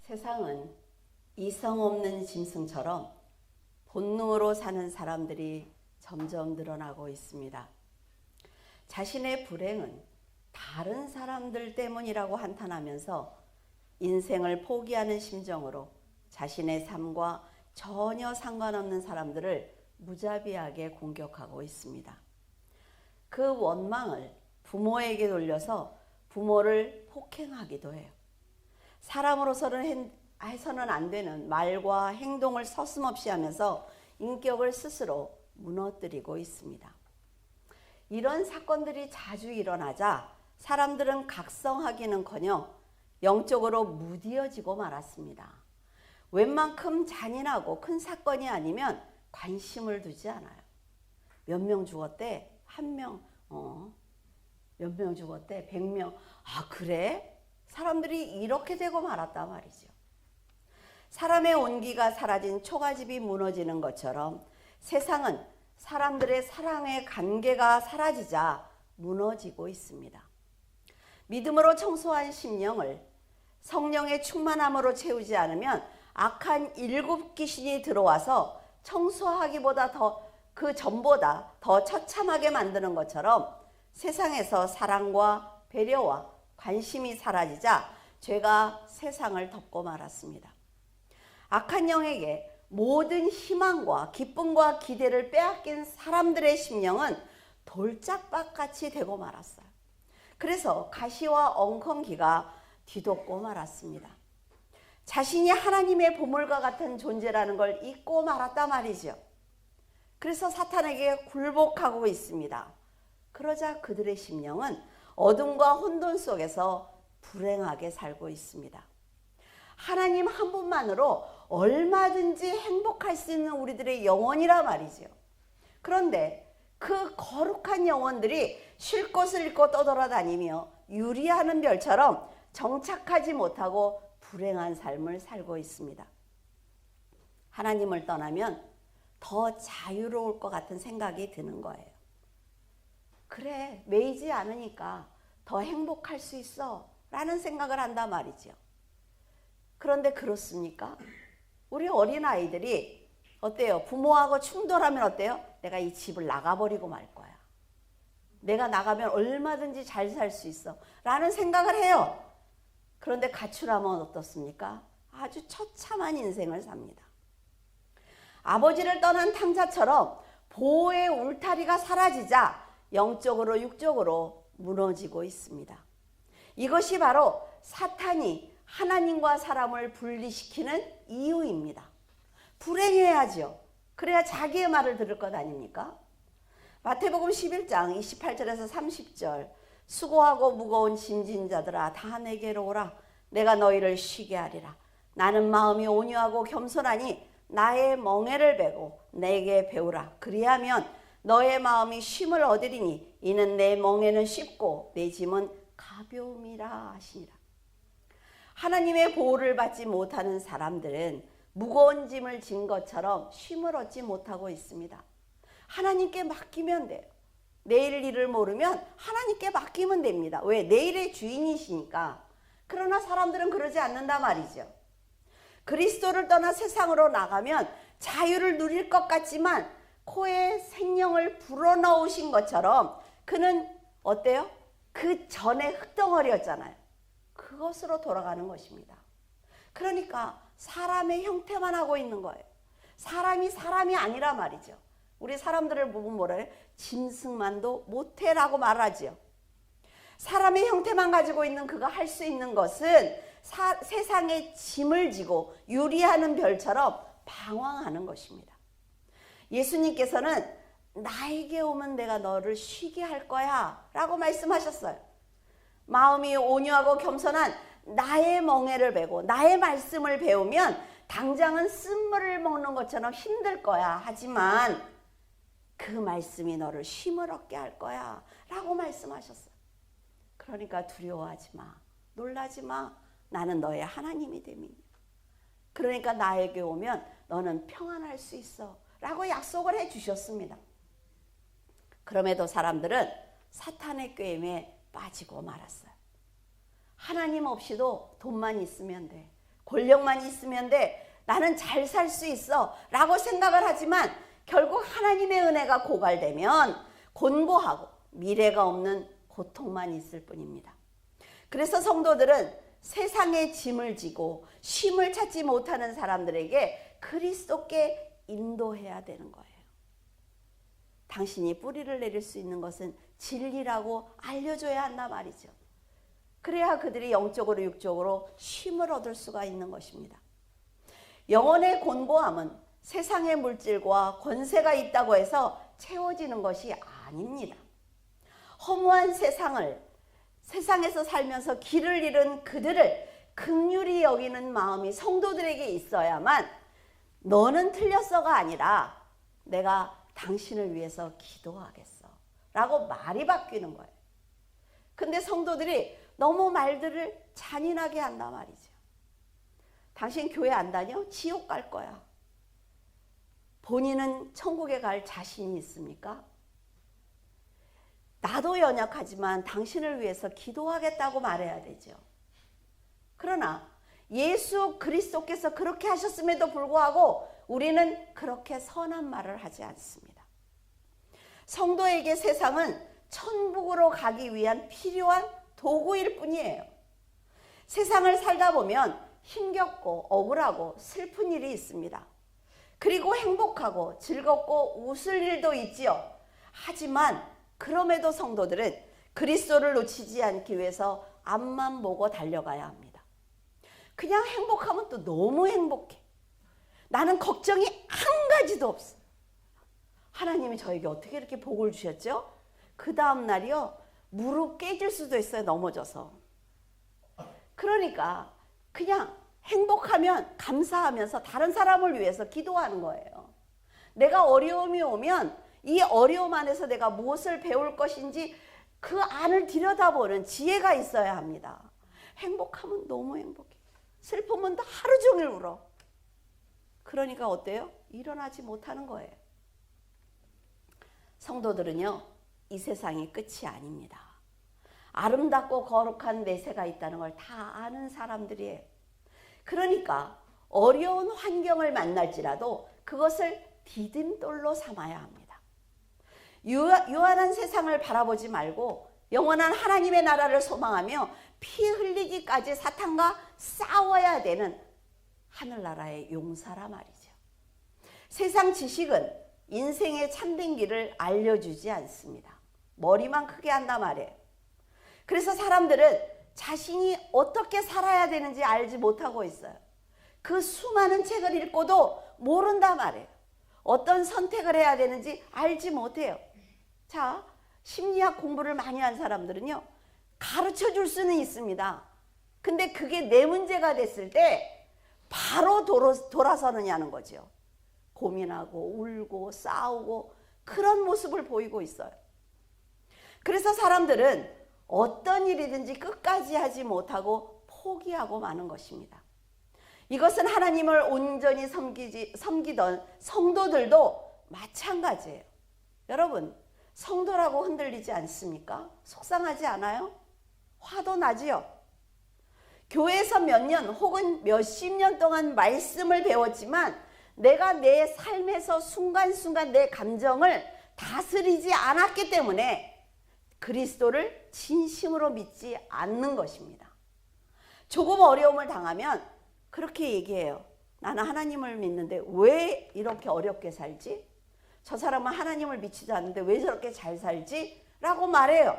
세상은 이성 없는 짐승처럼 본능으로 사는 사람들이 점점 늘어나고 있습니다. 자신의 불행은 다른 사람들 때문이라고 한탄하면서 인생을 포기하는 심정으로 자신의 삶과 전혀 상관없는 사람들을 무자비하게 공격하고 있습니다. 그 원망을 부모에게 돌려서 부모를 폭행하기도 해요. 사람으로서는 해서는 안 되는 말과 행동을 서슴없이 하면서 인격을 스스로 무너뜨리고 있습니다. 이런 사건들이 자주 일어나자 사람들은 각성하기는커녕 영적으로 무디어지고 말았습니다. 웬만큼 잔인하고 큰 사건이 아니면 관심을 두지 않아요. 몇 명 죽었대? 한 명, 몇 명 죽었대? 100명. 아, 그래? 사람들이 이렇게 되고 말았단 말이죠. 사람의 온기가 사라진 초가집이 무너지는 것처럼 세상은 사람들의 사랑의 관계가 사라지자 무너지고 있습니다. 믿음으로 청소한 심령을 성령의 충만함으로 채우지 않으면 악한 7 귀신이 들어와서 청소하기보다 그 전보다 더 처참하게 만드는 것처럼 세상에서 사랑과 배려와 관심이 사라지자 죄가 세상을 덮고 말았습니다. 악한 영에게 모든 희망과 기쁨과 기대를 빼앗긴 사람들의 심령은 돌짝밭같이 되고 말았어요. 그래서 가시와 엉겅기가 뒤덮고 말았습니다. 자신이 하나님의 보물과 같은 존재라는 걸 잊고 말았단 말이죠. 그래서 사탄에게 굴복하고 있습니다. 그러자 그들의 심령은 어둠과 혼돈 속에서 불행하게 살고 있습니다. 하나님 한 분만으로 얼마든지 행복할 수 있는 우리들의 영혼이라 말이죠. 그런데 그 거룩한 영혼들이 쉴 곳을 잃고 떠돌아다니며 유리하는 별처럼 정착하지 못하고 불행한 삶을 살고 있습니다. 하나님을 떠나면 더 자유로울 것 같은 생각이 드는 거예요. 그래, 매이지 않으니까 더 행복할 수 있어 라는 생각을 한단 말이죠. 그런데 그렇습니까? 우리 어린아이들이 어때요? 부모하고 충돌하면 어때요? 내가 이 집을 나가버리고 말 거야. 내가 나가면 얼마든지 잘 살 수 있어 라는 생각을 해요. 그런데 가출하면 어떻습니까? 아주 처참한 인생을 삽니다. 아버지를 떠난 탕자처럼 보호의 울타리가 사라지자 영적으로 육적으로 무너지고 있습니다. 이것이 바로 사탄이 하나님과 사람을 분리시키는 이유입니다. 불행해야죠. 그래야 자기의 말을 들을 것 아닙니까? 마태복음 11장 28절에서 30절 수고하고 무거운 짐진 자들아 다 내게로 오라. 내가 너희를 쉬게 하리라. 나는 마음이 온유하고 겸손하니 나의 멍에를 베고 내게 배우라. 그리하면 너의 마음이 쉼을 얻으리니 이는 내 멍에는 쉽고 내 짐은 가벼움이라 하시니라. 하나님의 보호를 받지 못하는 사람들은 무거운 짐을 진 것처럼 쉼을 얻지 못하고 있습니다. 하나님께 맡기면 돼요. 내일 일을 모르면 하나님께 맡기면 됩니다. 왜? 내일의 주인이시니까. 그러나 사람들은 그러지 않는단 말이죠. 그리스도를 떠나 세상으로 나가면 자유를 누릴 것 같지만 코에 생명을 불어넣으신 것처럼 그는 어때요? 그 전에 흙덩어리였잖아요. 그것으로 돌아가는 것입니다. 그러니까 사람의 형태만 하고 있는 거예요. 사람이 아니라 말이죠. 우리 사람들을 보면 뭐라 해요? 짐승만도 못해라고 말하죠. 사람의 형태만 가지고 있는 그가 할 수 있는 것은 세상의 짐을 지고 유리하는 별처럼 방황하는 것입니다. 예수님께서는 나에게 오면 내가 너를 쉬게 할 거야 라고 말씀하셨어요. 마음이 온유하고 겸손한 나의 멍에를 베고 나의 말씀을 배우면 당장은 쓴물을 먹는 것처럼 힘들 거야. 하지만 그 말씀이 너를 쉼을 얻게 할 거야 라고 말씀하셨어요. 그러니까 두려워하지 마. 놀라지 마. 나는 너의 하나님이 됨이니. 그러니까 나에게 오면 너는 평안할 수 있어 라고 약속을 해 주셨습니다. 그럼에도 사람들은 사탄의 꾀임에 빠지고 말았어요. 하나님 없이도 돈만 있으면 돼. 권력만 있으면 돼. 나는 잘 살 수 있어. 라고 생각을 하지만 결국 하나님의 은혜가 고갈되면 곤고하고 미래가 없는 고통만 있을 뿐입니다. 그래서 성도들은 세상의 짐을 지고 쉼을 찾지 못하는 사람들에게 그리스도께 인도해야 되는 거예요. 당신이 뿌리를 내릴 수 있는 것은 진리라고 알려줘야 한다 말이죠. 그래야 그들이 영적으로 육적으로 쉼을 얻을 수가 있는 것입니다. 영혼의 곤고함은 세상의 물질과 권세가 있다고 해서 채워지는 것이 아닙니다. 허무한 세상에서 살면서 길을 잃은 그들을 긍휼히 여기는 마음이 성도들에게 있어야만 너는 틀렸어가 아니라 내가 당신을 위해서 기도하겠어 라고 말이 바뀌는 거예요. 근데 성도들이 너무 말들을 잔인하게 한단 말이죠. 당신 교회 안 다녀? 지옥 갈 거야. 본인은 천국에 갈 자신이 있습니까? 나도 연약하지만 당신을 위해서 기도하겠다고 말해야 되죠. 그러나 예수 그리스도께서 그렇게 하셨음에도 불구하고 우리는 그렇게 선한 말을 하지 않습니다. 성도에게 세상은 천국으로 가기 위한 필요한 도구일 뿐이에요. 세상을 살다 보면 힘겹고 억울하고 슬픈 일이 있습니다. 그리고 행복하고 즐겁고 웃을 일도 있지요. 하지만 그럼에도 성도들은 그리스도를 놓치지 않기 위해서 앞만 보고 달려가야 합니다. 그냥 행복하면 또 너무 행복해. 나는 걱정이 한 가지도 없어. 하나님이 저에게 어떻게 이렇게 복을 주셨죠? 그 다음 날이요, 무릎 깨질 수도 있어요, 넘어져서. 그러니까 그냥 행복하면 감사하면서 다른 사람을 위해서 기도하는 거예요. 내가 어려움이 오면 이 어려움 안에서 내가 무엇을 배울 것인지 그 안을 들여다보는 지혜가 있어야 합니다. 행복하면 너무 행복해. 슬프면 또 하루 종일 울어. 그러니까 어때요? 일어나지 못하는 거예요. 성도들은요, 이 세상이 끝이 아닙니다. 아름답고 거룩한 내세가 있다는 걸 다 아는 사람들이에요. 그러니까 어려운 환경을 만날지라도 그것을 디딤돌로 삼아야 합니다. 유한한 세상을 바라보지 말고 영원한 하나님의 나라를 소망하며 피 흘리기까지 사탄과 싸워야 되는 하늘나라의 용사라 말이죠. 세상 지식은 인생의 참된 길을 알려주지 않습니다. 머리만 크게 한단 말이에요. 그래서 사람들은 자신이 어떻게 살아야 되는지 알지 못하고 있어요. 그 수많은 책을 읽고도 모른단 말이에요. 어떤 선택을 해야 되는지 알지 못해요. 자, 심리학 공부를 많이 한 사람들은요, 가르쳐 줄 수는 있습니다. 근데 그게 내 문제가 됐을 때 바로 돌아서느냐는 거죠. 고민하고 울고 싸우고 그런 모습을 보이고 있어요. 그래서 사람들은 어떤 일이든지 끝까지 하지 못하고 포기하고 마는 것입니다. 이것은 하나님을 온전히 섬기던 성도들도 마찬가지예요. 여러분, 성도라고 흔들리지 않습니까? 속상하지 않아요? 화도 나지요? 교회에서 몇 년 혹은 몇십 년 동안 말씀을 배웠지만 내가 내 삶에서 순간순간 내 감정을 다스리지 않았기 때문에 그리스도를 진심으로 믿지 않는 것입니다. 조금 어려움을 당하면 그렇게 얘기해요. 나는 하나님을 믿는데 왜 이렇게 어렵게 살지? 저 사람은 하나님을 믿지도 않는데 왜 저렇게 잘 살지? 라고 말해요.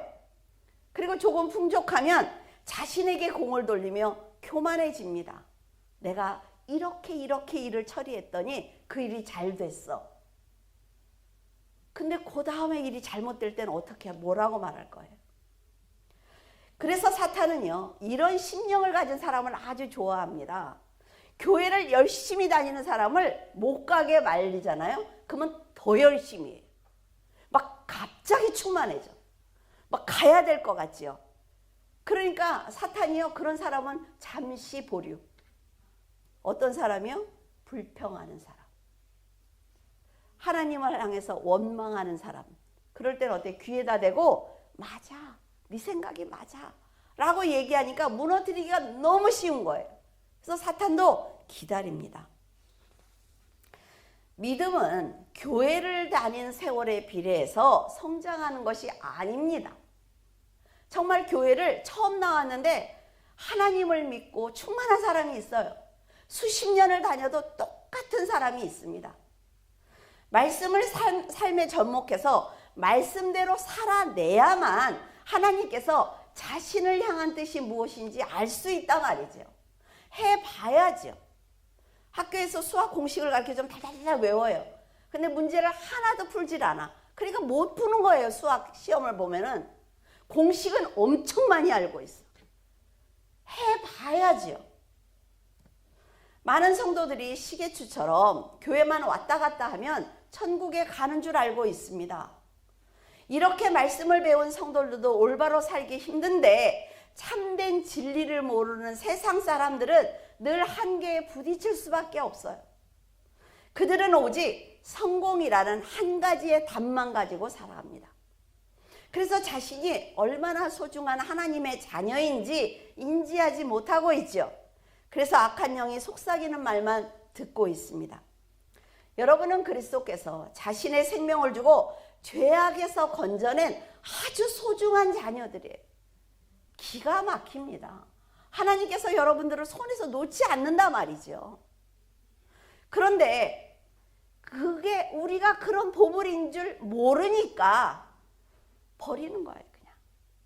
그리고 조금 풍족하면 자신에게 공을 돌리며 교만해집니다. 내가 이렇게 일을 처리했더니 그 일이 잘 됐어. 근데 그 다음에 일이 잘못될 때는 어떻게 뭐라고 말할 거예요? 그래서 사탄은요, 이런 심령을 가진 사람을 아주 좋아합니다. 교회를 열심히 다니는 사람을 못 가게 말리잖아요. 그러면 더 열심히 해요. 막 갑자기 충만해져. 막 가야 될 것 같지요. 그러니까 사탄이요, 그런 사람은 잠시 보류. 어떤 사람이요? 불평하는 사람. 하나님을 향해서 원망하는 사람. 그럴 때는 어때? 귀에다 대고 맞아, 네 생각이 맞아 라고 얘기하니까 무너뜨리기가 너무 쉬운 거예요. 그래서 사탄도 기다립니다. 믿음은 교회를 다닌 세월에 비례해서 성장하는 것이 아닙니다. 정말 교회를 처음 나왔는데 하나님을 믿고 충만한 사람이 있어요. 수십 년을 다녀도 똑같은 사람이 있습니다. 말씀을 삶에 접목해서 말씀대로 살아내야만 하나님께서 자신을 향한 뜻이 무엇인지 알 수 있단 말이죠. 해봐야죠. 학교에서 수학 공식을 가르쳐주면 달달달 외워요. 근데 문제를 하나도 풀질 않아. 그러니까 못 푸는 거예요. 수학 시험을 보면은. 공식은 엄청 많이 알고 있어. 해봐야지요. 많은 성도들이 시계추처럼 교회만 왔다 갔다 하면 천국에 가는 줄 알고 있습니다. 이렇게 말씀을 배운 성도들도 올바로 살기 힘든데 참된 진리를 모르는 세상 사람들은 늘 한계에 부딪힐 수밖에 없어요. 그들은 오직 성공이라는 한 가지의 답만 가지고 살아갑니다. 그래서 자신이 얼마나 소중한 하나님의 자녀인지 인지하지 못하고 있죠. 그래서 악한 영이 속삭이는 말만 듣고 있습니다. 여러분은 그리스도께서 자신의 생명을 주고 죄악에서 건져낸 아주 소중한 자녀들이에요. 기가 막힙니다. 하나님께서 여러분들을 손에서 놓지 않는다 말이죠. 그런데 그게 우리가 그런 보물인 줄 모르니까 버리는 거예요. 그냥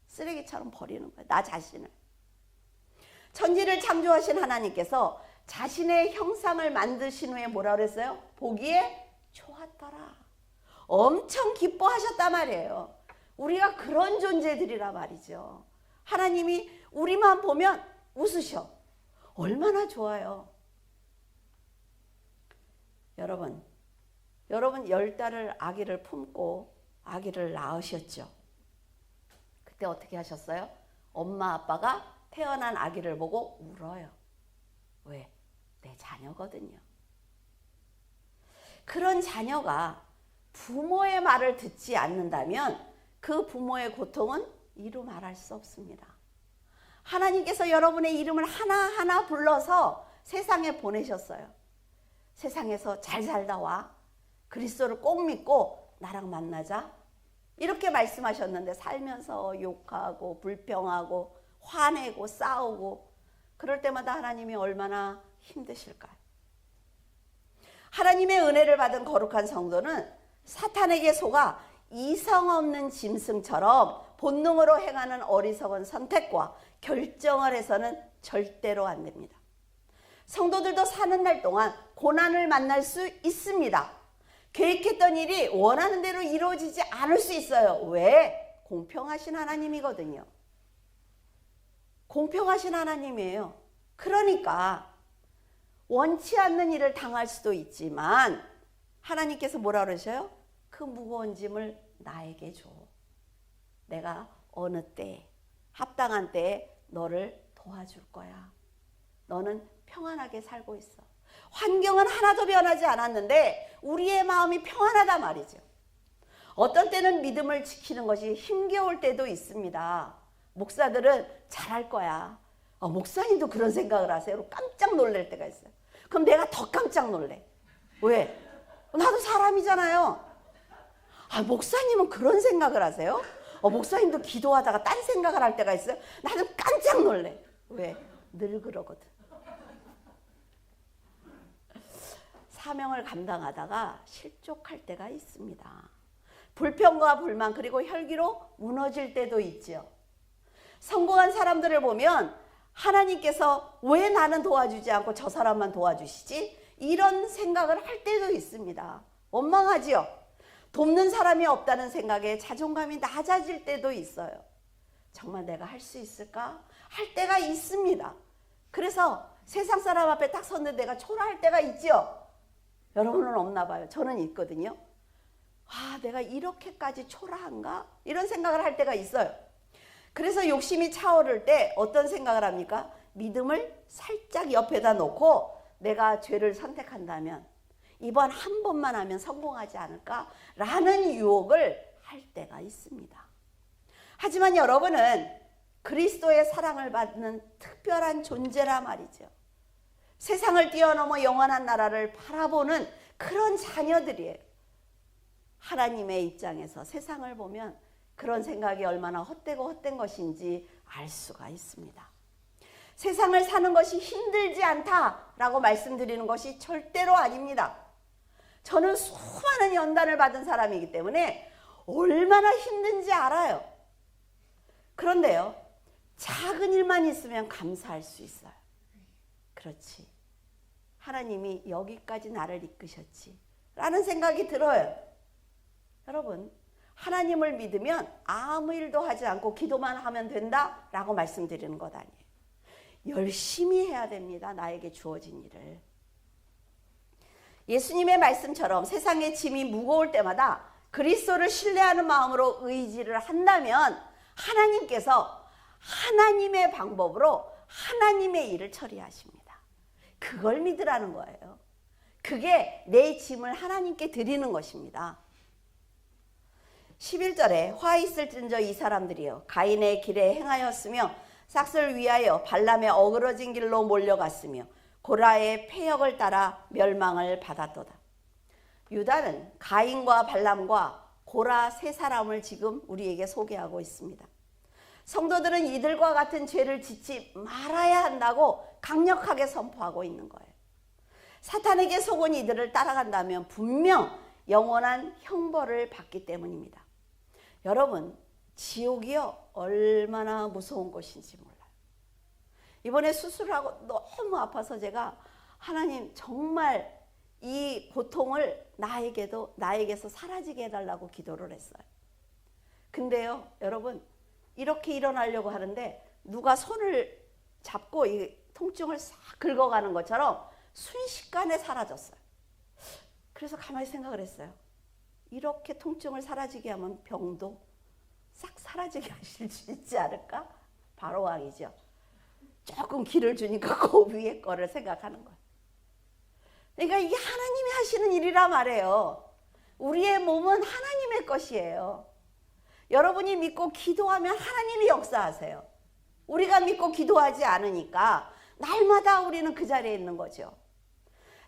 쓰레기처럼 버리는 거예요. 나 자신을. 천지를 창조하신 하나님께서 자신의 형상을 만드신 후에 뭐라 그랬어요? 보기에 좋았더라. 엄청 기뻐하셨단 말이에요. 우리가 그런 존재들이라 말이죠. 하나님이 우리만 보면 웃으셔. 얼마나 좋아요. 여러분 10달을 아기를 품고 아기를 낳으셨죠. 그때 어떻게 하셨어요? 엄마 아빠가 태어난 아기를 보고 울어요. 왜? 내 자녀거든요. 그런 자녀가 부모의 말을 듣지 않는다면 그 부모의 고통은 이루 말할 수 없습니다. 하나님께서 여러분의 이름을 하나하나 불러서 세상에 보내셨어요. 세상에서 잘 살다 와. 그리스도를 꼭 믿고 나랑 만나자. 이렇게 말씀하셨는데 살면서 욕하고 불평하고 화내고 싸우고 그럴 때마다 하나님이 얼마나 힘드실까요? 하나님의 은혜를 받은 거룩한 성도는 사탄에게 속아 이성 없는 짐승처럼 본능으로 행하는 어리석은 선택과 결정을 해서는 절대로 안 됩니다. 성도들도 사는 날 동안 고난을 만날 수 있습니다. 계획했던 일이 원하는 대로 이루어지지 않을 수 있어요. 왜? 공평하신 하나님이거든요. 공평하신 하나님이에요. 그러니까 원치 않는 일을 당할 수도 있지만 하나님께서 뭐라 그러셔요? 그 무거운 짐을 나에게 줘. 내가 어느 때 합당한 때에 너를 도와줄 거야. 너는 평안하게 살고 있어. 환경은 하나도 변하지 않았는데 우리의 마음이 평안하단 말이죠. 어떤 때는 믿음을 지키는 것이 힘겨울 때도 있습니다. 목사들은 잘할 거야. 목사님도 그런 생각을 하세요. 깜짝 놀랄 때가 있어요. 그럼 내가 더 깜짝 놀래. 왜? 나도 사람이잖아요. 목사님은 그런 생각을 하세요? 목사님도 기도하다가 딴 생각을 할 때가 있어요. 나는 깜짝 놀래. 왜? 늘 그러거든. 사명을 감당하다가 실족할 때가 있습니다. 불평과 불만 그리고 혈기로 무너질 때도 있죠. 성공한 사람들을 보면 하나님께서 왜 나는 도와주지 않고 저 사람만 도와주시지? 이런 생각을 할 때도 있습니다. 원망하지요. 돕는 사람이 없다는 생각에 자존감이 낮아질 때도 있어요. 정말 내가 할 수 있을까? 할 때가 있습니다. 그래서 세상 사람 앞에 딱 섰는데 내가 초라할 때가 있죠. 여러분은 없나 봐요. 저는 있거든요. 내가 이렇게까지 초라한가? 이런 생각을 할 때가 있어요. 그래서 욕심이 차오를 때 어떤 생각을 합니까? 믿음을 살짝 옆에다 놓고 내가 죄를 선택한다면 이번 한 번만 하면 성공하지 않을까라는 유혹을 할 때가 있습니다. 하지만 여러분은 그리스도의 사랑을 받는 특별한 존재라 말이죠. 세상을 뛰어넘어 영원한 나라를 바라보는 그런 자녀들이에요. 하나님의 입장에서 세상을 보면 그런 생각이 얼마나 헛되고 헛된 것인지 알 수가 있습니다. 세상을 사는 것이 힘들지 않다라고 말씀드리는 것이 절대로 아닙니다. 저는 수많은 연단을 받은 사람이기 때문에 얼마나 힘든지 알아요. 그런데요, 작은 일만 있으면 감사할 수 있어요. 그렇지. 하나님이 여기까지 나를 이끄셨지 라는 생각이 들어요. 여러분, 하나님을 믿으면 아무 일도 하지 않고 기도만 하면 된다라고 말씀드리는 것 아니에요. 열심히 해야 됩니다. 나에게 주어진 일을. 예수님의 말씀처럼 세상의 짐이 무거울 때마다 그리스도를 신뢰하는 마음으로 의지를 한다면 하나님께서 하나님의 방법으로 하나님의 일을 처리하십니다. 그걸 믿으라는 거예요. 그게 내 짐을 하나님께 드리는 것입니다. 11절에 화 있을진저 이 사람들이여 가인의 길에 행하였으며 삭을 위하여 발람의 어그러진 길로 몰려갔으며 고라의 패역을 따라 멸망을 받았도다. 유다는 가인과 발람과 고라 세 사람을 지금 우리에게 소개하고 있습니다. 성도들은 이들과 같은 죄를 짓지 말아야 한다고 강력하게 선포하고 있는 거예요. 사탄에게 속은 이들을 따라간다면 분명 영원한 형벌을 받기 때문입니다. 여러분, 지옥이요 얼마나 무서운 곳인지 몰라요. 이번에 수술하고 너무 아파서 제가 하나님 정말 이 고통을 나에게서 사라지게 해달라고 기도를 했어요. 근데요 여러분, 이렇게 일어나려고 하는데 누가 손을 잡고 이 통증을 싹 긁어가는 것처럼 순식간에 사라졌어요. 그래서 가만히 생각을 했어요. 이렇게 통증을 사라지게 하면 병도 싹 사라지게 하실 수 있지 않을까? 바로 왕이죠. 조금 기를 주니까 그 위에 거를 생각하는 거예요. 그러니까 이게 하나님이 하시는 일이라 말해요. 우리의 몸은 하나님의 것이에요. 여러분이 믿고 기도하면 하나님이 역사하세요. 우리가 믿고 기도하지 않으니까 날마다 우리는 그 자리에 있는 거죠.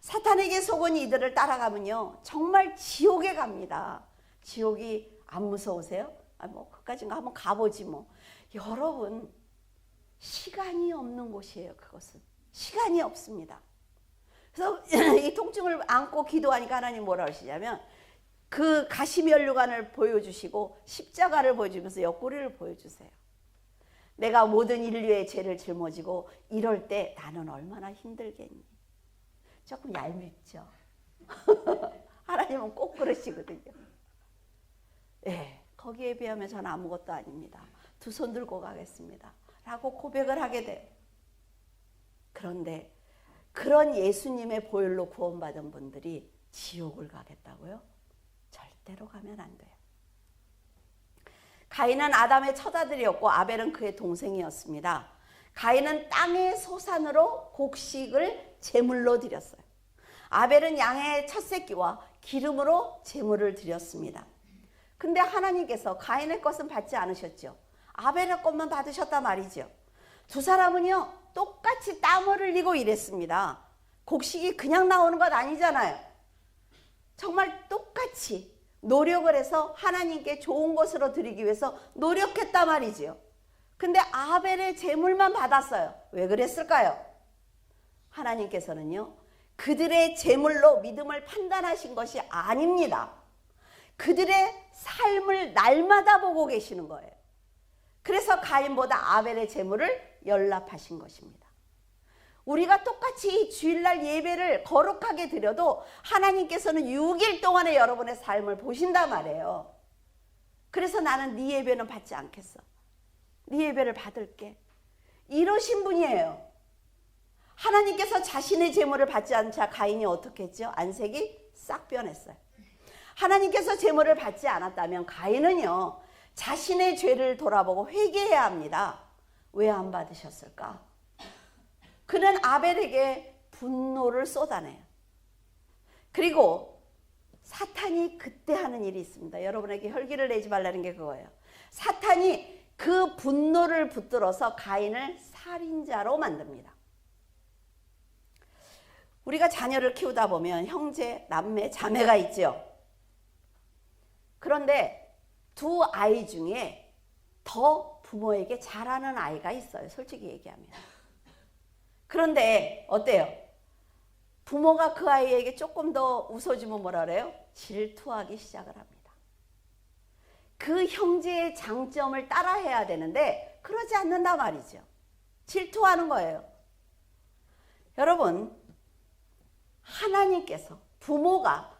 사탄에게 속은 이들을 따라가면요 정말 지옥에 갑니다. 지옥이 안 무서우세요? 그까진가 한번 가보지 뭐. 여러분, 시간이 없는 곳이에요. 그것은 시간이 없습니다. 그래서 이 통증을 안고 기도하니까 하나님 뭐라 하시냐면 그 가시면류관을 보여주시고 십자가를 보여주면서 옆구리를 보여주세요. 내가 모든 인류의 죄를 짊어지고 이럴 때 나는 얼마나 힘들겠니? 조금 얄밉죠. 하나님은 꼭 그러시거든요. 네, 거기에 비하면 저는 아무것도 아닙니다. 두 손 들고 가겠습니다 라고 고백을 하게 돼요. 그런데 그런 예수님의 보혈로 구원받은 분들이 지옥을 가겠다고요? 절대로 가면 안 돼요. 가인은 아담의 처자들이었고 아벨은 그의 동생이었습니다. 가인은 땅의 소산으로 곡식을 제물로 드렸어요. 아벨은 양의 첫 새끼와 기름으로 제물을 드렸습니다. 근데 하나님께서 가인의 것은 받지 않으셨죠. 아벨의 것만 받으셨단 말이죠. 두 사람은요 똑같이 땀을 흘리고 일했습니다. 곡식이 그냥 나오는 것 아니잖아요. 정말 똑같이 노력을 해서 하나님께 좋은 것으로 드리기 위해서 노력했단 말이지요. 근데 아벨의 제물만 받았어요. 왜 그랬을까요? 하나님께서는요 그들의 제물로 믿음을 판단하신 것이 아닙니다. 그들의 삶을 날마다 보고 계시는 거예요. 그래서 가인보다 아벨의 제물을 연락하신 것입니다. 우리가 똑같이 주일날 예배를 거룩하게 드려도 하나님께서는 6일 동안의 여러분의 삶을 보신단 말이에요. 그래서 나는 네 예배는 받지 않겠어. 네 예배를 받을게. 이러신 분이에요. 하나님께서 자신의 제물을 받지 않자 가인이 어떻게 했죠? 안색이 싹 변했어요. 하나님께서 제물을 받지 않았다면 가인은요 자신의 죄를 돌아보고 회개해야 합니다. 왜 안 받으셨을까? 그는 아벨에게 분노를 쏟아내요. 그리고 사탄이 그때 하는 일이 있습니다. 여러분에게 혈기를 내지 말라는 게 그거예요. 사탄이 그 분노를 붙들어서 가인을 살인자로 만듭니다. 우리가 자녀를 키우다 보면 형제, 남매, 자매가 있죠. 그런데 두 아이 중에 더 부모에게 잘하는 아이가 있어요. 솔직히 얘기하면. 그런데 어때요? 부모가 그 아이에게 조금 더 웃어주면 뭐라 그래요? 질투하기 시작을 합니다. 그 형제의 장점을 따라해야 되는데 그러지 않는단 말이죠. 질투하는 거예요. 여러분, 하나님께서 부모가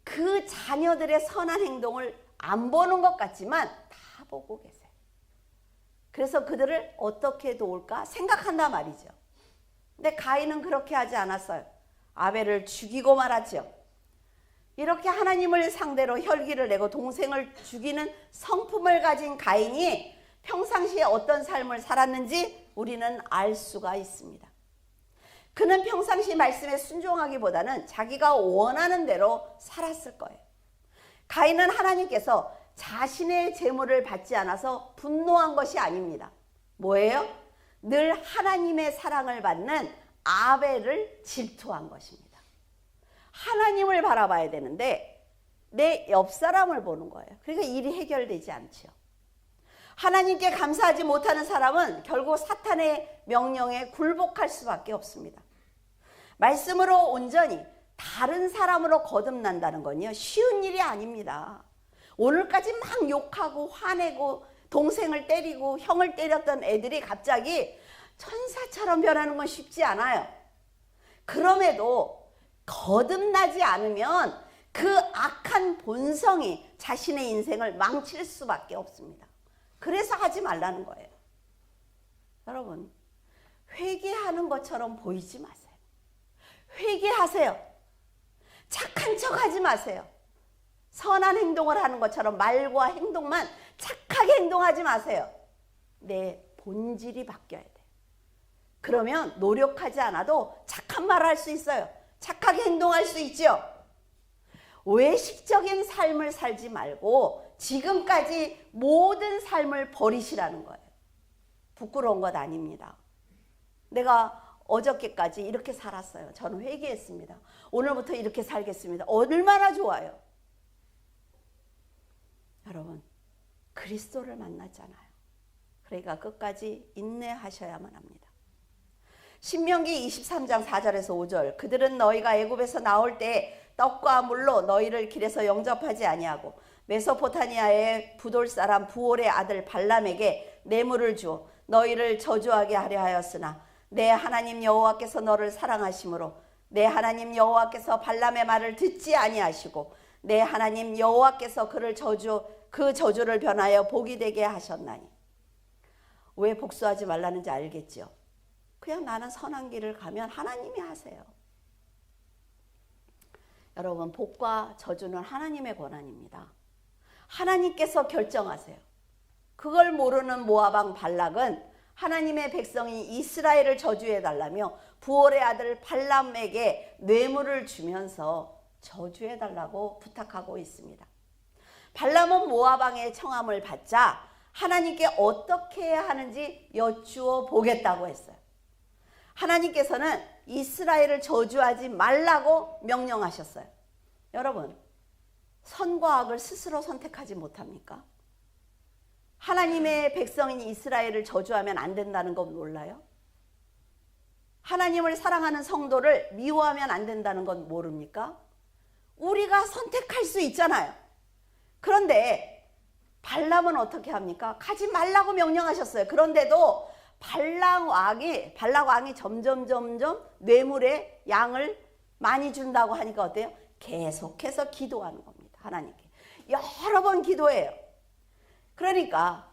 그 자녀들의 선한 행동을 안 보는 것 같지만 다 보고 계세요. 그래서 그들을 어떻게 도울까 생각한단 말이죠. 근데 가인은 그렇게 하지 않았어요. 아벨을 죽이고 말았죠. 이렇게 하나님을 상대로 혈기를 내고 동생을 죽이는 성품을 가진 가인이 평상시에 어떤 삶을 살았는지 우리는 알 수가 있습니다. 그는 평상시 말씀에 순종하기보다는 자기가 원하는 대로 살았을 거예요. 가인은 하나님께서 자신의 재물을 받지 않아서 분노한 것이 아닙니다. 뭐예요? 늘 하나님의 사랑을 받는 아벨을 질투한 것입니다. 하나님을 바라봐야 되는데 내 옆사람을 보는 거예요. 그러니까 일이 해결되지 않죠. 하나님께 감사하지 못하는 사람은 결국 사탄의 명령에 굴복할 수밖에 없습니다. 말씀으로 온전히 다른 사람으로 거듭난다는 건요, 쉬운 일이 아닙니다. 오늘까지 막 욕하고 화내고 동생을 때리고 형을 때렸던 애들이 갑자기 천사처럼 변하는 건 쉽지 않아요. 그럼에도 거듭나지 않으면 그 악한 본성이 자신의 인생을 망칠 수밖에 없습니다. 그래서 하지 말라는 거예요. 여러분, 회개하는 것처럼 보이지 마세요. 회개하세요. 착한 척 하지 마세요. 선한 행동을 하는 것처럼 말과 행동만 착하게 행동하지 마세요. 내 본질이 바뀌어야 돼요. 그러면 노력하지 않아도 착한 말을 할 수 있어요. 착하게 행동할 수 있죠. 외식적인 삶을 살지 말고 지금까지 모든 삶을 버리시라는 거예요. 부끄러운 것 아닙니다. 내가 어저께까지 이렇게 살았어요. 저는 회개했습니다. 오늘부터 이렇게 살겠습니다. 얼마나 좋아요. 여러분, 그리스도를 만났잖아요. 그러니까 끝까지 인내하셔야만 합니다. 신명기 23장 4절에서 5절, 그들은 너희가 애굽에서 나올 때 떡과 물로 너희를 길에서 영접하지 아니하고 메소포타미아의 부돌 사람 부올의 아들 발람에게 뇌물을 주어 너희를 저주하게 하려 하였으나 내 하나님 여호와께서 너를 사랑하심으로 내 하나님 여호와께서 발람의 말을 듣지 아니하시고 내 하나님 여호와께서 그 저주를 변하여 복이 되게 하셨나니. 왜 복수하지 말라는지 알겠죠? 그냥 나는 선한 길을 가면 하나님이 하세요. 여러분, 복과 저주는 하나님의 권한입니다. 하나님께서 결정하세요. 그걸 모르는 모압 왕 발락은 하나님의 백성이 이스라엘을 저주해달라며 부올의 아들 발람에게 뇌물을 주면서 저주해달라고 부탁하고 있습니다. 발람은 모압 왕의 청함을 받자 하나님께 어떻게 해야 하는지 여쭈어 보겠다고 했어요. 하나님께서는 이스라엘을 저주하지 말라고 명령하셨어요. 여러분, 선과 악을 스스로 선택하지 못합니까? 하나님의 백성인 이스라엘을 저주하면 안 된다는 건 몰라요? 하나님을 사랑하는 성도를 미워하면 안 된다는 건 모릅니까? 우리가 선택할 수 있잖아요. 그런데 발람은 어떻게 합니까? 가지 말라고 명령하셨어요. 그런데도 발락 왕이 점점 뇌물의 양을 많이 준다고 하니까 어때요? 계속해서 기도하는 겁니다. 하나님께. 여러 번 기도해요. 그러니까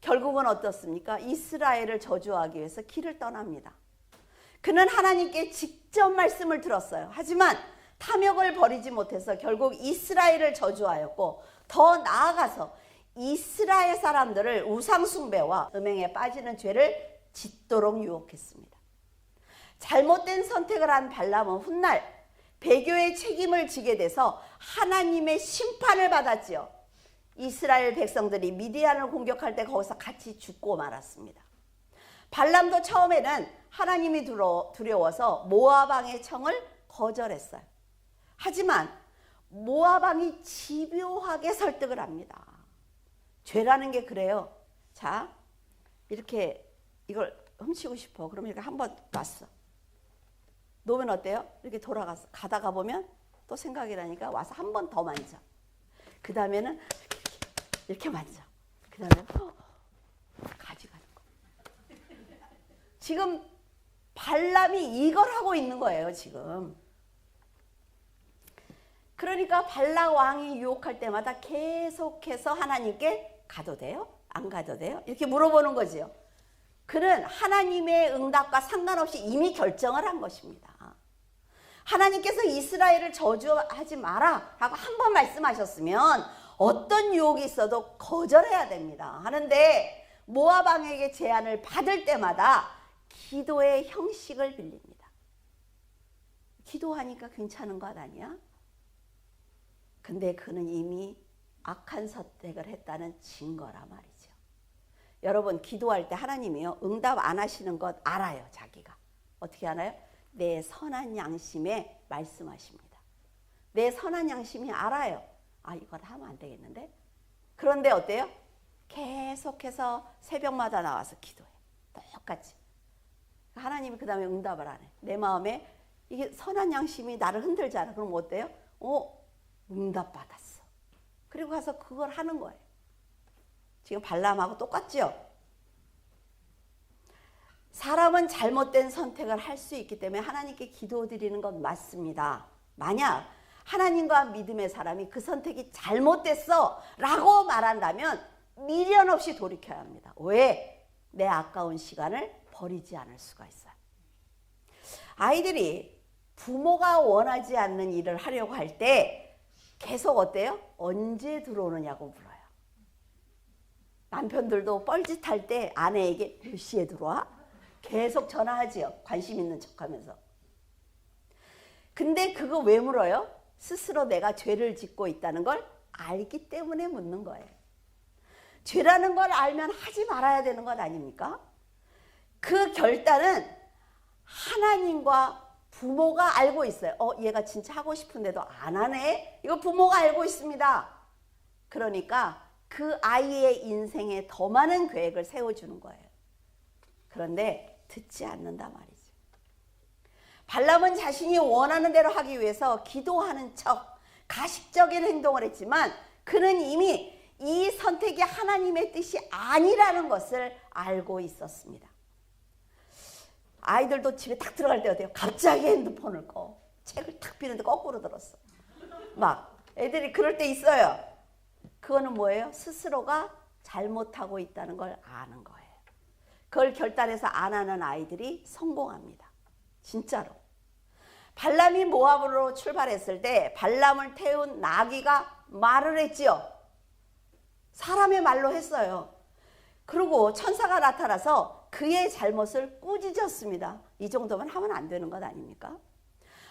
결국은 어떻습니까? 이스라엘을 저주하기 위해서 길을 떠납니다. 그는 하나님께 직접 말씀을 들었어요. 하지만 탐욕을 버리지 못해서 결국 이스라엘을 저주하였고, 더 나아가서 이스라엘 사람들을 우상숭배와 음행에 빠지는 죄를 짓도록 유혹했습니다. 잘못된 선택을 한 발람은 훗날 배교의 책임을 지게 돼서 하나님의 심판을 받았지요. 이스라엘 백성들이 미디안을 공격할 때 거기서 같이 죽고 말았습니다. 발람도 처음에는 하나님이 두려워서 모압 왕의 청을 거절했어요. 하지만 모압 왕이 집요하게 설득을 합니다. 죄라는 게 그래요. 자, 이렇게 이걸 훔치고 싶어. 그러면 이렇게 한번 왔어. 놓으면 어때요? 이렇게 돌아가서 가다가 보면 또 생각이 나니까 와서 한 번 더 만져. 그 다음에는 이렇게 만져. 그 다음에 가져가는 거. 지금 발람이 이걸 하고 있는 거예요, 지금. 그러니까 발락 왕이 유혹할 때마다 계속해서 하나님께 가도 돼요? 안 가도 돼요? 이렇게 물어보는 거지요. 그는 하나님의 응답과 상관없이 이미 결정을 한 것입니다. 하나님께서 이스라엘을 저주하지 마라 라고 한 번 말씀하셨으면 어떤 유혹이 있어도 거절해야 됩니다. 하는데 모압 왕에게 제안을 받을 때마다 기도의 형식을 빌립니다. 기도하니까 괜찮은 것 아니야? 근데 그는 이미 악한 선택을 했다는 증거라 말이죠. 여러분, 기도할 때 하나님이요, 응답 안 하시는 것 알아요. 자기가 어떻게 알아요? 내 선한 양심에 말씀하십니다. 내 선한 양심이 알아요. 아, 이걸 하면 안 되겠는데? 그런데 어때요? 계속해서 새벽마다 나와서 기도해. 똑같이. 하나님이 그 다음에 응답을 안 해. 내 마음에 이게 선한 양심이 나를 흔들잖아. 그럼 어때요? 응답 받았어. 그리고 가서 그걸 하는 거예요. 지금 발람하고 똑같죠? 사람은 잘못된 선택을 할 수 있기 때문에 하나님께 기도드리는 건 맞습니다. 만약 하나님과 믿음의 사람이 그 선택이 잘못됐어 라고 말한다면 미련 없이 돌이켜야 합니다. 왜? 내 아까운 시간을 버리지 않을 수가 있어요. 아이들이 부모가 원하지 않는 일을 하려고 할 때 계속 어때요? 언제 들어오느냐고 물어요. 남편들도 뻘짓할 때 아내에게 몇 시에 들어와? 계속 전화하지요. 관심 있는 척하면서. 근데 그거 왜 물어요? 스스로 내가 죄를 짓고 있다는 걸 알기 때문에 묻는 거예요. 죄라는 걸 알면 하지 말아야 되는 것 아닙니까? 그 결단은 하나님과 부모가 알고 있어요. 얘가 진짜 하고 싶은데도 안 하네? 이거 부모가 알고 있습니다. 그러니까 그 아이의 인생에 더 많은 계획을 세워주는 거예요. 그런데 듣지 않는다 말이죠. 발람은 자신이 원하는 대로 하기 위해서 기도하는 척 가식적인 행동을 했지만 그는 이미 이 선택이 하나님의 뜻이 아니라는 것을 알고 있었습니다. 아이들도 집에 딱 들어갈 때 어때요? 갑자기 핸드폰을 꺼. 책을 탁 피는데 거꾸로 들었어. 막 애들이 그럴 때 있어요. 그거는 뭐예요? 스스로가 잘못하고 있다는 걸 아는 거예요. 그걸 결단해서 안 하는 아이들이 성공합니다. 진짜로. 발람이 모압으로 출발했을 때 발람을 태운 나귀가 말을 했지요. 사람의 말로 했어요. 그리고 천사가 나타나서 그의 잘못을 꾸짖었습니다. 이 정도만 하면 안 되는 것 아닙니까?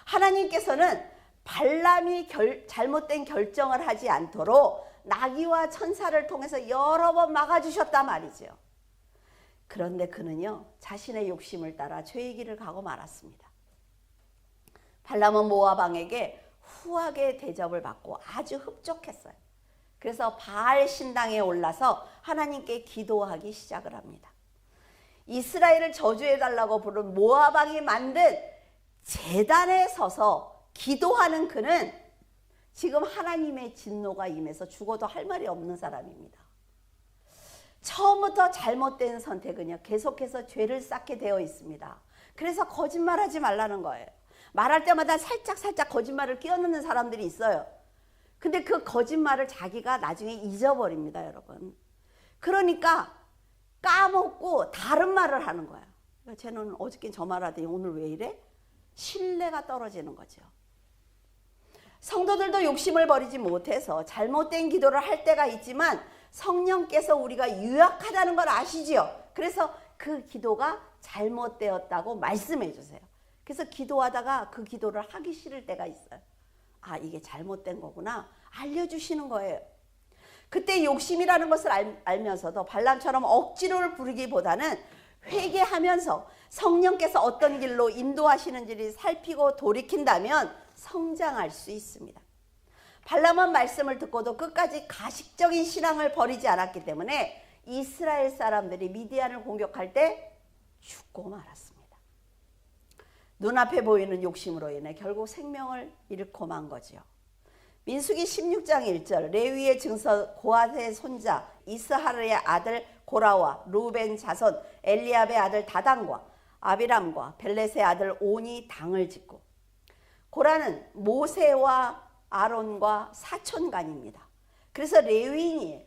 하나님께서는 발람이 잘못된 결정을 하지 않도록 나귀와 천사를 통해서 여러 번 막아주셨단 말이죠. 그런데 그는요, 자신의 욕심을 따라 죄의 길을 가고 말았습니다. 발람은 모압 왕에게 후하게 대접을 받고 아주 흡족했어요. 그래서 바알 신당에 올라서 하나님께 기도하기 시작을 합니다. 이스라엘을 저주해달라고 부른 모압 왕이 만든 제단에 서서 기도하는 그는 지금 하나님의 진노가 임해서 죽어도 할 말이 없는 사람입니다. 처음부터 잘못된 선택은요, 계속해서 죄를 쌓게 되어 있습니다. 그래서 거짓말하지 말라는 거예요. 말할 때마다 살짝 거짓말을 끼워넣는 사람들이 있어요. 근데 그 거짓말을 자기가 나중에 잊어버립니다, 여러분. 그러니까 까먹고 다른 말을 하는 거야. 그러니까 쟤는 어저께 저 말하더니 오늘 왜 이래? 신뢰가 떨어지는 거죠. 성도들도 욕심을 버리지 못해서 잘못된 기도를 할 때가 있지만 성령께서 우리가 유약하다는 걸 아시지요. 그래서 그 기도가 잘못되었다고 말씀해 주세요. 그래서 기도하다가 그 기도를 하기 싫을 때가 있어요. 아, 이게 잘못된 거구나 알려주시는 거예요. 그때 욕심이라는 것을 알면서도 발람처럼 억지로를 부르기보다는 회개하면서 성령께서 어떤 길로 인도하시는지를 살피고 돌이킨다면 성장할 수 있습니다. 발람은 말씀을 듣고도 끝까지 가식적인 신앙을 버리지 않았기 때문에 이스라엘 사람들이 미디안을 공격할 때 죽고 말았습니다. 눈앞에 보이는 욕심으로 인해 결국 생명을 잃고 만 거지요. 민수기 16장 1절 레위의 증서 고핫의 손자 이스하르의 아들 고라와 루벤 자손 엘리압의 아들 다단과 아비람과 벨렛의 아들 온이 당을 짓고, 고라는 모세와 아론과 사촌간입니다. 그래서 레위인이에요.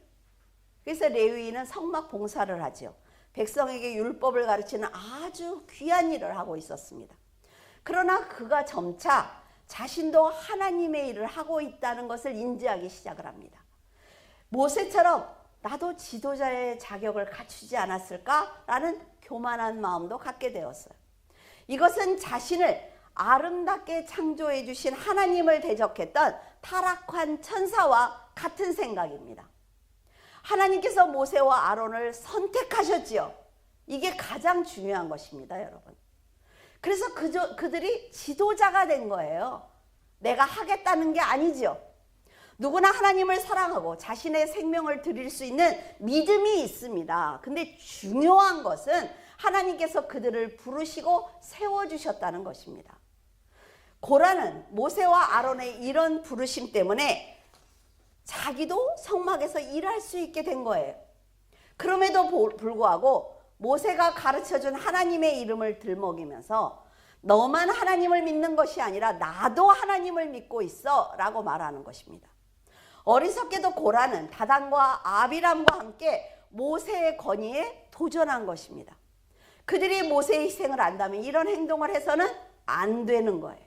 그래서 레위인은 성막 봉사를 하죠. 백성에게 율법을 가르치는 아주 귀한 일을 하고 있었습니다. 그러나 그가 점차 자신도 하나님의 일을 하고 있다는 것을 인지하기 시작을 합니다. 모세처럼 나도 지도자의 자격을 갖추지 않았을까라는 교만한 마음도 갖게 되었어요. 이것은 자신을 아름답게 창조해 주신 하나님을 대적했던 타락한 천사와 같은 생각입니다. 하나님께서 모세와 아론을 선택하셨지요. 이게 가장 중요한 것입니다, 여러분. 그래서 그들이 지도자가 된 거예요. 내가 하겠다는 게 아니죠. 누구나 하나님을 사랑하고 자신의 생명을 드릴 수 있는 믿음이 있습니다. 근데 중요한 것은 하나님께서 그들을 부르시고 세워주셨다는 것입니다. 고라는 모세와 아론의 이런 부르심 때문에 자기도 성막에서 일할 수 있게 된 거예요. 그럼에도 불구하고 모세가 가르쳐준 하나님의 이름을 들먹이면서 너만 하나님을 믿는 것이 아니라 나도 하나님을 믿고 있어 라고 말하는 것입니다. 어리석게도 고라는 다단과 아비람과 함께 모세의 권위에 도전한 것입니다. 그들이 모세의 희생을 안다면 이런 행동을 해서는 안 되는 거예요.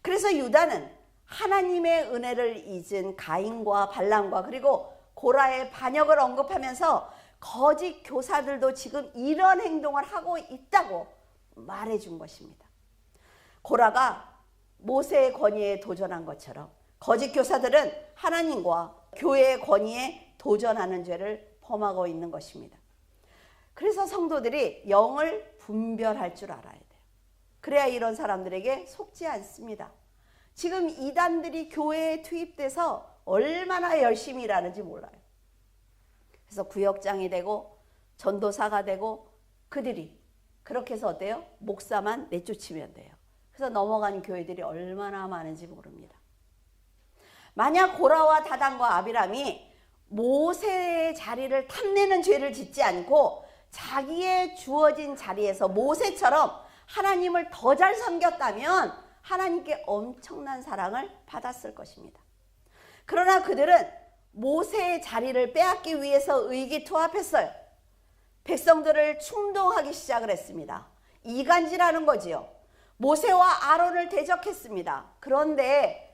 그래서 유다는 하나님의 은혜를 잊은 가인과 발람과 그리고 고라의 반역을 언급하면서 거짓 교사들도 지금 이런 행동을 하고 있다고 말해준 것입니다. 고라가 모세의 권위에 도전한 것처럼 거짓 교사들은 하나님과 교회의 권위에 도전하는 죄를 범하고 있는 것입니다. 그래서 성도들이 영을 분별할 줄 알아야 돼요. 그래야 이런 사람들에게 속지 않습니다. 지금 이단들이 교회에 투입돼서 얼마나 열심히 일하는지 몰라요. 그래서 구역장이 되고 전도사가 되고 그들이 그렇게 해서 어때요? 목사만 내쫓으면 돼요. 그래서 넘어가는 교회들이 얼마나 많은지 모릅니다. 만약 고라와 다단과 아비람이 모세의 자리를 탐내는 죄를 짓지 않고 자기의 주어진 자리에서 모세처럼 하나님을 더 잘 섬겼다면 하나님께 엄청난 사랑을 받았을 것입니다. 그러나 그들은 모세의 자리를 빼앗기 위해서 의기투합했어요. 백성들을 충동하기 시작을 했습니다. 이간질하는 거지요. 모세와 아론을 대적했습니다. 그런데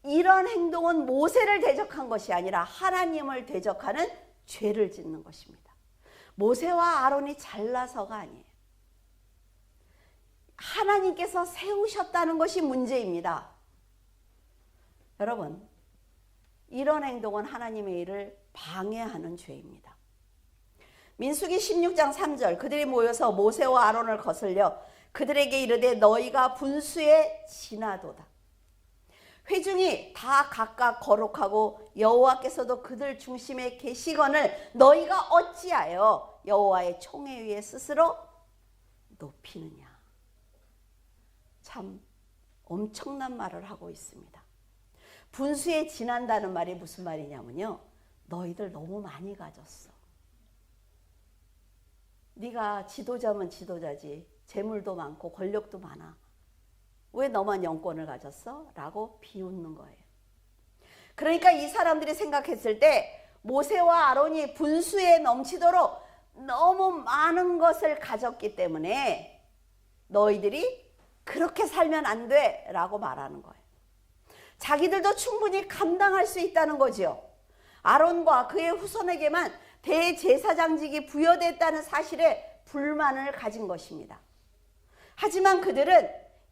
이런 행동은 모세를 대적한 것이 아니라 하나님을 대적하는 죄를 짓는 것입니다. 모세와 아론이 잘나서가 아니에요. 하나님께서 세우셨다는 것이 문제입니다. 여러분, 이런 행동은 하나님의 일을 방해하는 죄입니다. 민수기 16장 3절 그들이 모여서 모세와 아론을 거슬려 그들에게 이르되 너희가 분수에 지나도다. 회중이 다 각각 거룩하고 여호와께서도 그들 중심에 계시거늘 너희가 어찌하여 여호와의 총회 위에 스스로 높이느냐. 참 엄청난 말을 하고 있습니다. 분수에 지난다는 말이 무슨 말이냐면요. 너희들 너무 많이 가졌어. 네가 지도자면 지도자지. 재물도 많고 권력도 많아. 왜 너만 영권을 가졌어? 라고 비웃는 거예요. 그러니까 이 사람들이 생각했을 때 모세와 아론이 분수에 넘치도록 너무 많은 것을 가졌기 때문에 너희들이 그렇게 살면 안 돼 라고 말하는 거예요. 자기들도 충분히 감당할 수 있다는 거지요. 아론과 그의 후손에게만 대제사장직이 부여됐다는 사실에 불만을 가진 것입니다. 하지만 그들은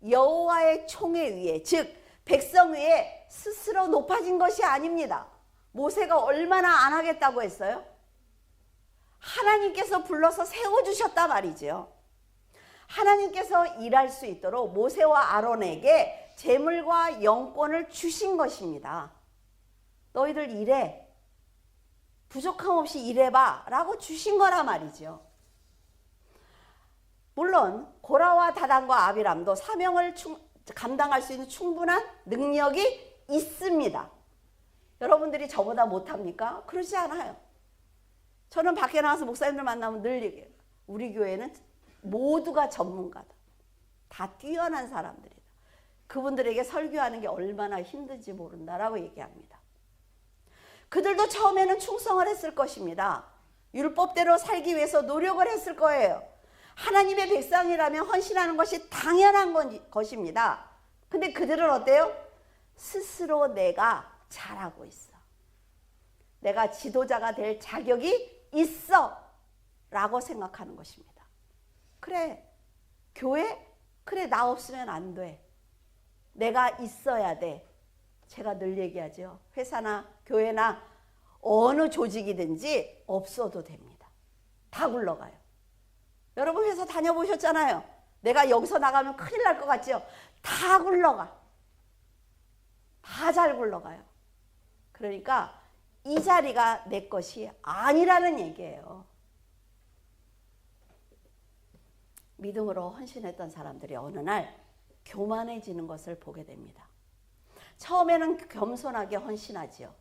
여호와의 총회 위에, 즉 백성 위에 스스로 높아진 것이 아닙니다. 모세가 얼마나 안 하겠다고 했어요? 하나님께서 불러서 세워주셨단 말이죠. 하나님께서 일할 수 있도록 모세와 아론에게 재물과 영권을 주신 것입니다. 너희들 일해. 부족함 없이 일해봐 라고 주신 거란 말이죠. 물론 고라와 다단과 아비람도 사명을 감당할 수 있는 충분한 능력이 있습니다. 여러분들이 저보다 못합니까? 그러지 않아요. 저는 밖에 나와서 목사님들 만나면 늘 얘기해요. 우리 교회는 모두가 전문가다. 다 뛰어난 사람들이다. 그분들에게 설교하는 게 얼마나 힘든지 모른다라고 얘기합니다. 그들도 처음에는 충성을 했을 것입니다. 율법대로 살기 위해서 노력을 했을 거예요. 하나님의 백성이라면 헌신하는 것이 당연한 것입니다. 근데 그들은 어때요? 스스로 내가 잘하고 있어. 내가 지도자가 될 자격이 있어 라고 생각하는 것입니다. 그래, 교회? 그래, 나 없으면 안 돼. 내가 있어야 돼. 제가 늘 얘기하죠. 회사나 교회나 어느 조직이든지 없어도 됩니다. 다 굴러가요. 여러분 회사 다녀보셨잖아요. 내가 여기서 나가면 큰일 날 것 같죠? 다 굴러가. 다 잘 굴러가요. 그러니까 이 자리가 내 것이 아니라는 얘기예요. 믿음으로 헌신했던 사람들이 어느 날 교만해지는 것을 보게 됩니다. 처음에는 겸손하게 헌신하지요.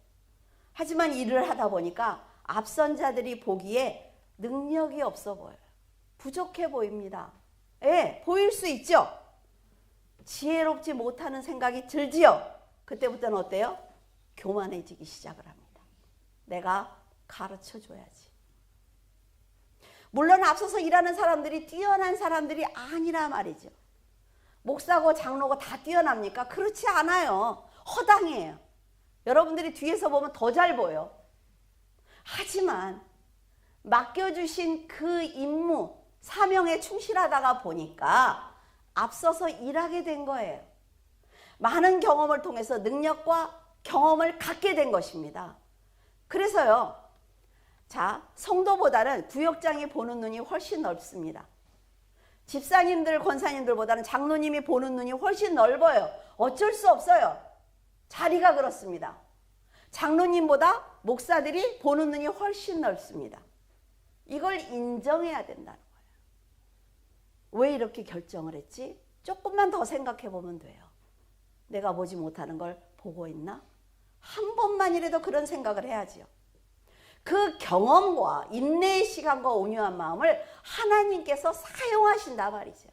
하지만 일을 하다 보니까 앞선 자들이 보기에 능력이 없어 보여요. 부족해 보입니다. 예, 보일 수 있죠. 지혜롭지 못하는 생각이 들지요. 그때부터는 어때요? 교만해지기 시작을 합니다. 내가 가르쳐 줘야지. 물론 앞서서 일하는 사람들이 뛰어난 사람들이 아니라 말이죠. 목사고 장로고 다 뛰어납니까? 그렇지 않아요. 허당이에요. 여러분들이 뒤에서 보면 더 잘 보여. 하지만 맡겨주신 그 임무, 사명에 충실하다가 보니까 앞서서 일하게 된 거예요. 많은 경험을 통해서 능력과 경험을 갖게 된 것입니다. 그래서요, 자, 성도보다는 구역장이 보는 눈이 훨씬 넓습니다. 집사님들, 권사님들보다는 장로님이 보는 눈이 훨씬 넓어요. 어쩔 수 없어요. 자리가 그렇습니다. 장로님보다 목사들이 보는 눈이 훨씬 넓습니다. 이걸 인정해야 된다는 거예요. 왜 이렇게 결정을 했지? 조금만 더 생각해 보면 돼요. 내가 보지 못하는 걸 보고 있나? 한 번만이라도 그런 생각을 해야지요. 그 경험과 인내의 시간과 온유한 마음을 하나님께서 사용하신다 말이죠.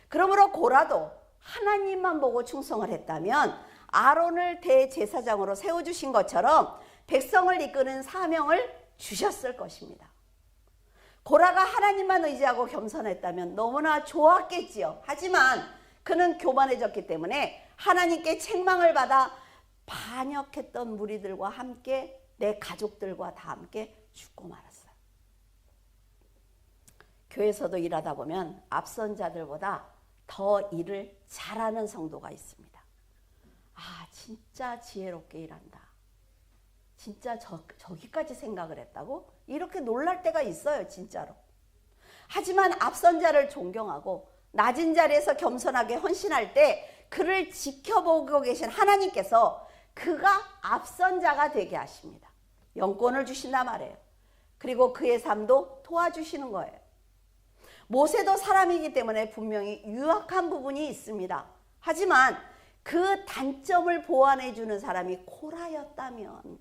그러므로 고라도 하나님만 보고 충성을 했다면 아론을 대제사장으로 세워주신 것처럼 백성을 이끄는 사명을 주셨을 것입니다. 고라가 하나님만 의지하고 겸손했다면 너무나 좋았겠지요. 하지만 그는 교만해졌기 때문에 하나님께 책망을 받아 반역했던 무리들과 함께 내 가족들과 다 함께 죽고 말았어요. 교회에서도 일하다 보면 앞선 자들보다 더 일을 잘하는 성도가 있습니다. 아, 진짜 지혜롭게 일한다. 진짜 저기까지 생각을 했다고? 이렇게 놀랄 때가 있어요, 진짜로. 하지만 앞선 자를 존경하고 낮은 자리에서 겸손하게 헌신할 때 그를 지켜보고 계신 하나님께서 그가 앞선 자가 되게 하십니다. 영권을 주신단 말이에요. 그리고 그의 삶도 도와주시는 거예요. 모세도 사람이기 때문에 분명히 유약한 부분이 있습니다. 하지만 그 단점을 보완해 주는 사람이 고라였다면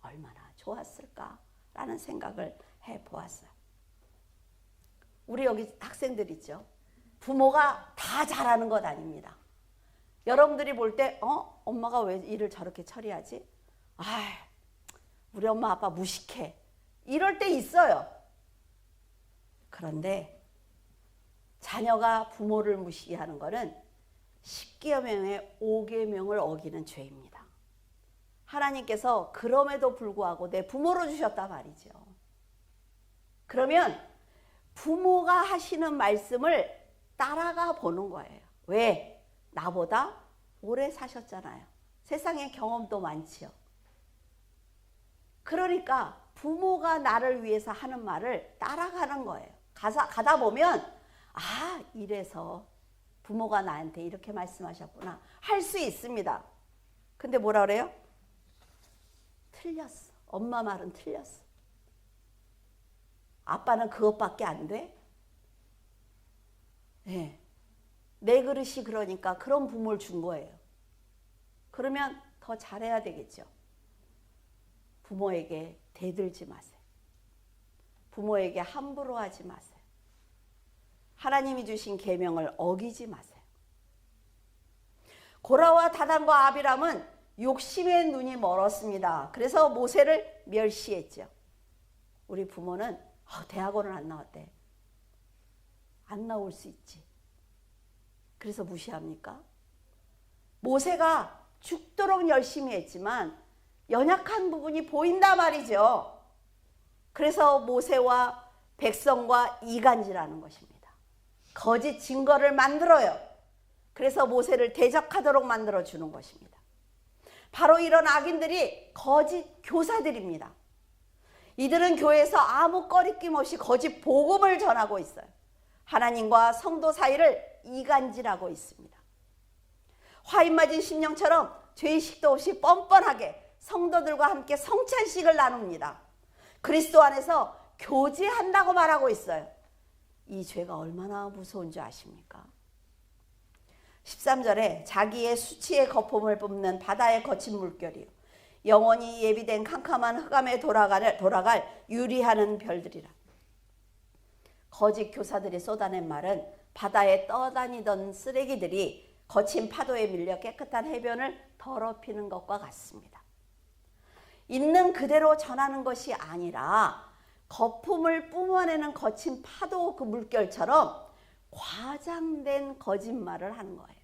얼마나 좋았을까라는 생각을 해보았어요. 우리 여기 학생들 있죠. 부모가 다 잘하는 것 아닙니다. 여러분들이 볼 때 엄마가 왜 일을 저렇게 처리하지? 우리 엄마 아빠 무식해. 이럴 때 있어요. 그런데 자녀가 부모를 무시하는 것은 10계명의 5계명을 어기는 죄입니다. 하나님께서 그럼에도 불구하고 내 부모로 주셨단 말이죠. 그러면 부모가 하시는 말씀을 따라가 보는 거예요. 왜? 나보다 오래 사셨잖아요. 세상에 경험도 많지요. 그러니까 부모가 나를 위해서 하는 말을 따라가는 거예요. 가다 보면 이래서 부모가 나한테 이렇게 말씀하셨구나 할 수 있습니다. 근데 뭐라 그래요? 틀렸어. 엄마 말은 틀렸어. 아빠는 그것밖에 안 돼? 네. 내 그릇이 그러니까 그런 부모를 준 거예요. 그러면 더 잘해야 되겠죠. 부모에게 대들지 마세요. 부모에게 함부로 하지 마세요. 하나님이 주신 계명을 어기지 마세요. 고라와 다단과 아비람은 욕심의 눈이 멀었습니다. 그래서 모세를 멸시했죠. 우리 부모는 대학원을 안 나왔대. 안 나올 수 있지. 그래서 무시합니까? 모세가 죽도록 열심히 했지만 연약한 부분이 보인다 말이죠. 그래서 모세와 백성과 이간질하는 것입니다. 거짓 증거를 만들어요. 그래서 모세를 대적하도록 만들어 주는 것입니다. 바로 이런 악인들이 거짓 교사들입니다. 이들은 교회에서 아무 꺼리낌 없이 거짓 복음을 전하고 있어요. 하나님과 성도 사이를 이간질하고 있습니다. 화인 맞은 심령처럼 죄의식도 없이 뻔뻔하게 성도들과 함께 성찬식을 나눕니다. 그리스도 안에서 교제한다고 말하고 있어요. 이 죄가 얼마나 무서운 줄 아십니까? 13절에 자기의 수치의 거품을 뿜는 바다의 거친 물결이요 영원히 예비된 캄캄한 흑암에 돌아갈 유리하는 별들이라. 거짓 교사들이 쏟아낸 말은 바다에 떠다니던 쓰레기들이 거친 파도에 밀려 깨끗한 해변을 더럽히는 것과 같습니다. 있는 그대로 전하는 것이 아니라 거품을 뿜어내는 거친 파도 그 물결처럼 과장된 거짓말을 하는 거예요.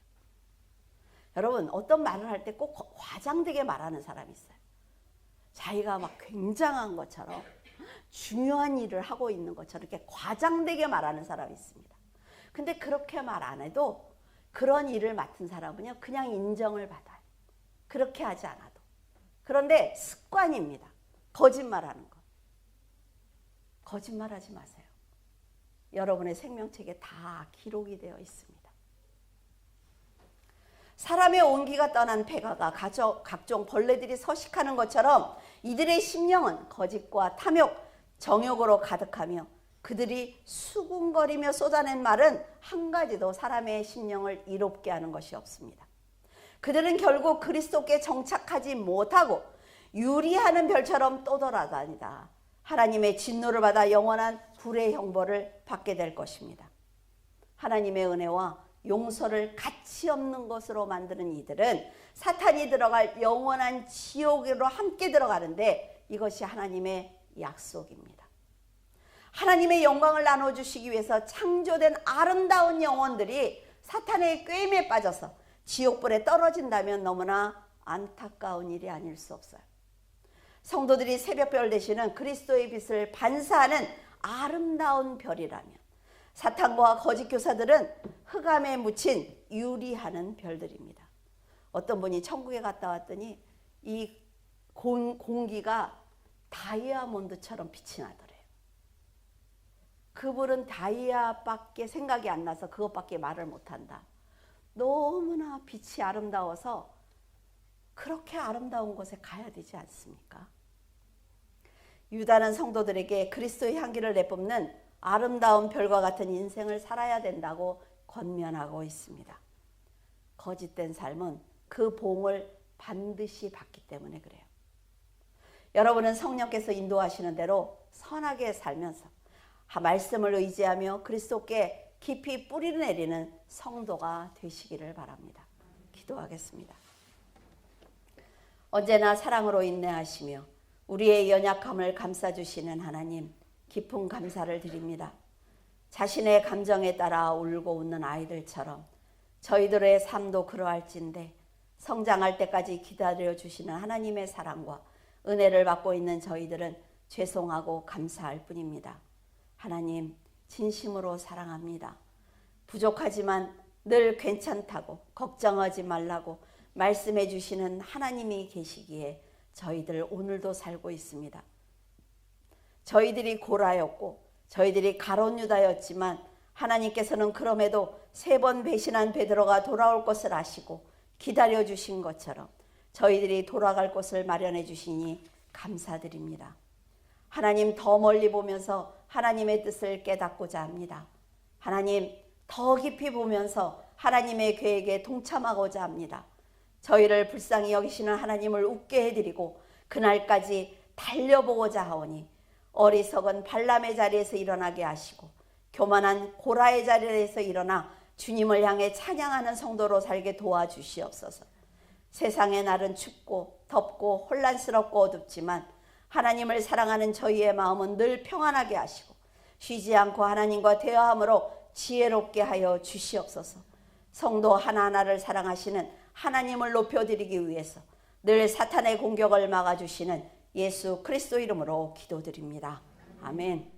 여러분, 어떤 말을 할 때 꼭 과장되게 말하는 사람이 있어요. 자기가 막 굉장한 것처럼 중요한 일을 하고 있는 것처럼 이렇게 과장되게 말하는 사람이 있습니다. 근데 그렇게 말 안 해도 그런 일을 맡은 사람은요, 그냥 인정을 받아요. 그렇게 하지 않아도. 그런데 습관입니다. 거짓말하는 거. 거짓말하지 마세요. 여러분의 생명책에 다 기록이 되어 있습니다. 사람의 온기가 떠난 폐가가 각종 벌레들이 서식하는 것처럼 이들의 심령은 거짓과 탐욕, 정욕으로 가득하며 그들이 수군거리며 쏟아낸 말은 한 가지도 사람의 심령을 이롭게 하는 것이 없습니다. 그들은 결국 그리스도께 정착하지 못하고 유리하는 별처럼 떠돌아다니다 하나님의 진노를 받아 영원한 불의 형벌을 받게 될 것입니다. 하나님의 은혜와 용서를 가치 없는 것으로 만드는 이들은 사탄이 들어갈 영원한 지옥으로 함께 들어가는데 이것이 하나님의 약속입니다. 하나님의 영광을 나눠주시기 위해서 창조된 아름다운 영혼들이 사탄의 꾀임에 빠져서 지옥불에 떨어진다면 너무나 안타까운 일이 아닐 수 없어요. 성도들이 새벽별 되시는 그리스도의 빛을 반사하는 아름다운 별이라면 사탄과 거짓 교사들은 흑암에 묻힌 유리하는 별들입니다. 어떤 분이 천국에 갔다 왔더니 이 공기가 다이아몬드처럼 빛이 나더래요. 그분은 다이아밖에 생각이 안 나서 그것밖에 말을 못한다. 너무나 빛이 아름다워서 그렇게 아름다운 곳에 가야 되지 않습니까? 유다는 성도들에게 그리스도의 향기를 내뿜는 아름다운 별과 같은 인생을 살아야 된다고 권면하고 있습니다. 거짓된 삶은 그 봉을 반드시 받기 때문에 그래요. 여러분은 성령께서 인도하시는 대로 선하게 살면서 말씀을 의지하며 그리스도께 깊이 뿌리를 내리는 성도가 되시기를 바랍니다. 기도하겠습니다. 언제나 사랑으로 인내하시며 우리의 연약함을 감싸주시는 하나님, 깊은 감사를 드립니다. 자신의 감정에 따라 울고 웃는 아이들처럼 저희들의 삶도 그러할진데 성장할 때까지 기다려주시는 하나님의 사랑과 은혜를 받고 있는 저희들은 죄송하고 감사할 뿐입니다. 하나님, 진심으로 사랑합니다. 부족하지만 늘 괜찮다고 걱정하지 말라고 말씀해 주시는 하나님이 계시기에 저희들 오늘도 살고 있습니다. 저희들이 고라였고 저희들이 가룟 유다였지만 하나님께서는 그럼에도 3번 배신한 베드로가 돌아올 것을 아시고 기다려 주신 것처럼 저희들이 돌아갈 곳을 마련해 주시니 감사드립니다. 하나님, 더 멀리 보면서 하나님의 뜻을 깨닫고자 합니다. 하나님, 더 깊이 보면서 하나님의 계획에 동참하고자 합니다. 저희를 불쌍히 여기시는 하나님을 웃게 해드리고 그날까지 달려보고자 하오니 어리석은 발람의 자리에서 일어나게 하시고 교만한 고라의 자리에서 일어나 주님을 향해 찬양하는 성도로 살게 도와주시옵소서. 세상의 날은 춥고 덥고 혼란스럽고 어둡지만 하나님을 사랑하는 저희의 마음은 늘 평안하게 하시고 쉬지 않고 하나님과 대화함으로 지혜롭게 하여 주시옵소서. 성도 하나하나를 사랑하시는 하나님을 높여드리기 위해서 늘 사탄의 공격을 막아주시는 예수 그리스도 이름으로 기도드립니다. 아멘.